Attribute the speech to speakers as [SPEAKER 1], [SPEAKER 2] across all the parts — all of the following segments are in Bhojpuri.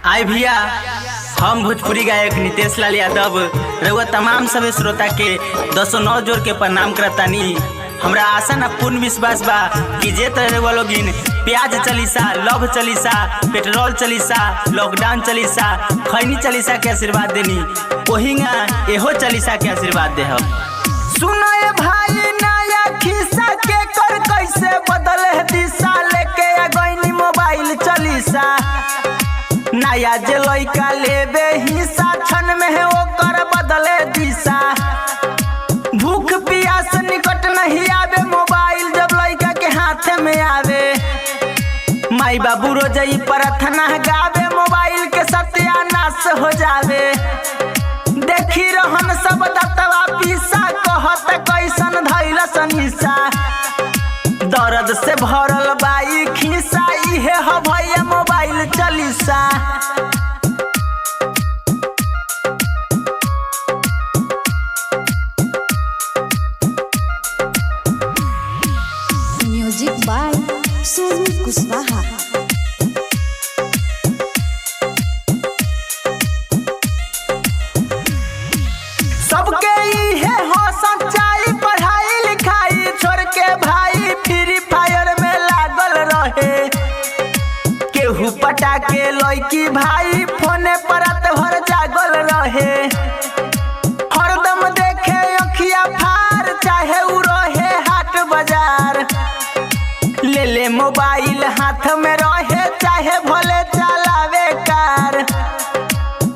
[SPEAKER 1] आए भैया, हम भोजपुरी गायक नितेश लाल यादव रउआ तमाम सभी श्रोता के 209 जोर के प्रणाम करतानी। हमरा आशा न पूर्ण विश्वास बा कि जे तरह लोगिन प्याज chalisa, love chalisa, petrol chalisa, lockdown chalisa, खैनी चलीसा के आशीर्वाद देनी, वही एहो चलीसा के आशीर्वाद दे। हम सुनाए भाई नया खिस्सा के कर कैसे बदले दिशा, लेके आ गईनी मोबाइल चलीसा। नया जे लइका लेबे हिस्सा, क्षण में है ओकर बदले दिशा। भूख प्यास निकट नहीं आवे, मोबाइल जब लइका के हाथ में आवे। माई बाबू रोजई प्रार्थना गावे, मोबाइल के सत्यानाश हो जावे। देखी रहन सब दतवा पीसा, कहत कैसन धैल सनीसा। दर्द से भरल बाई खीसा, इहे ह भैया mobile Chalisa.
[SPEAKER 2] Music by Sonu Kushwaha.
[SPEAKER 1] सबके इहे हो सच्चाई, पढ़ाई लिखाई छोड़ के भाई फ्री फायर में लागल रहे। केहू पटा के लइकी भाई फोने पर रात भर जागल रहे। हरदम देखे अखिया फार, चाहे उ रहे हाट बाजार। ले ले मोबाइल हाथ में रहे, चाहे भले चलावे कार।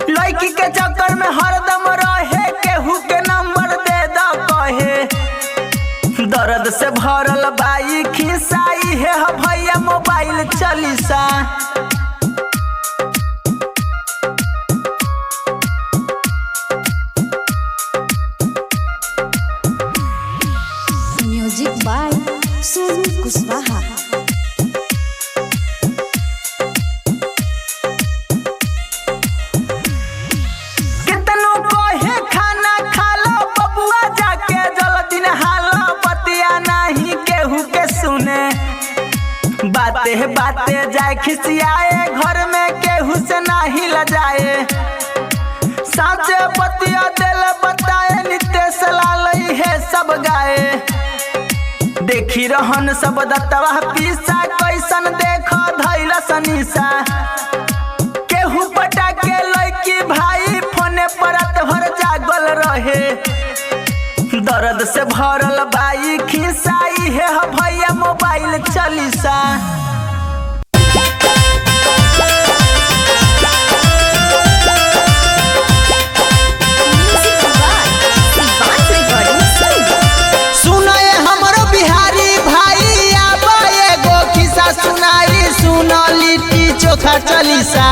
[SPEAKER 1] लड़की के चक्कर में हरदम रहे, केहू के नंबर दे दो कहे। दर्द से भरल बाई खिस्सा, इहे ह भैया mobile Chalisa.
[SPEAKER 2] Music by Sonu Kushwaha.
[SPEAKER 1] कितनो कहे खाना खा लो, बबुआ जाके जल्दी नहा लो। बतिया नहीं केहू के सुने, बाते बाते जाए खिसियाए, घर में केहू से नहीं लजाए। साचे बतिया दिल बताए, नितेश लाल है सब गाए। देखी रहन सब दतवा पीसा, कैसन देख धैल सनीसा। केहू पटा के लइकी भाई फोने पर रात भर जागल रहे। दर्द से भरल बाई खिस्सा, इहे ह भैया mobile Chalisa.
[SPEAKER 2] Music by Shivansh recording studio.
[SPEAKER 1] सुनाए हमरो बिहारी भाई, आबा एगो खिस्सा सुनाई। सुनो लिट्टी चोखा चलीसा।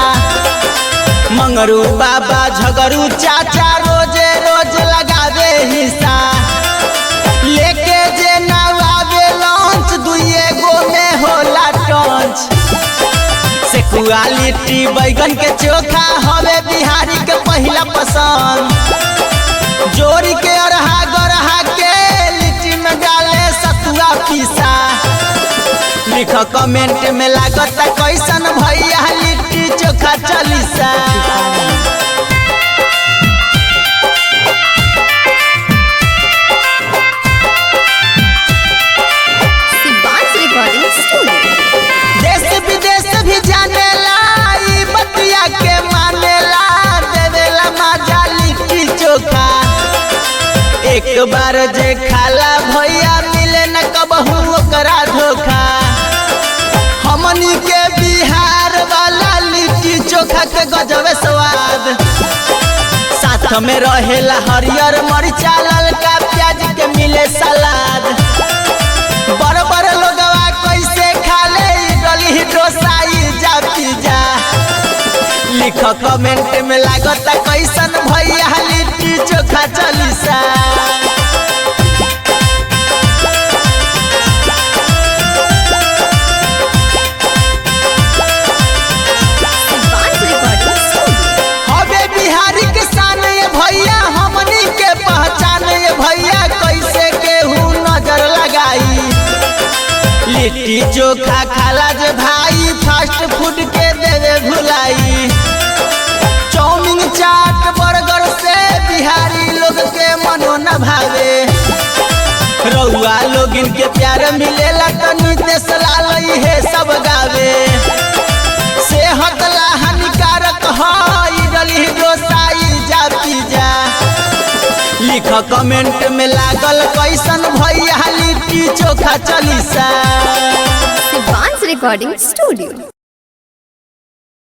[SPEAKER 1] मंगरू बाबा झगरू चाचा रोजे रोज लगावे हिस्सा। लेके जे नवावे लंच, दुइये गो में होला टंच। सेकुआ लिट्टी बैगन के चोखा हवे बिहारी के पहिला पसंद। जोड़ी के अरहा गरहा के लिट्टी में डाले सतुआ पीसा। लिख कमेंट में लागत कैसन भैया लिट्टी चोखा चलीसा।
[SPEAKER 2] Shivansh recording studio.
[SPEAKER 1] देश विदेश भी जानेला, ई बतिया के मानेला। देवेला मजा लिट्टी चोखा, एक बार जे खाला भैया मिले न कबहू ओकरा धोखा। हमनी के बिहार वाला लिट्टी चोखा के गजब स्वाद। साथ में रहेला हरियर मरिचा, ललका प्याज के मिले सलाद। बड़ बड़ लोगवा कैसे खाले इडली डोसा जा पिज्जा। लिख कमेंट में लागत कैसन भैया लिट्टी चोखा चलीसा।
[SPEAKER 2] Shivansh recording studio.
[SPEAKER 1] हवे बिहारी के शान ये भैया, हमनी के पहचान ये भैया। कैसे केहू नजर लगाई, लिट्टी चोखा खाला जे भाई, फास्ट फूड के देवे भुलाई। लोगिन के प्यार मिलेला तो नितेश लाल है सब गावे। सेहत ला हानिकारक है डली डोसा जा पिज्जा। लिख कमेंट में लागल कैसन भैया लिट्टी चोखा चली सा।
[SPEAKER 2] Shivansh recording studio.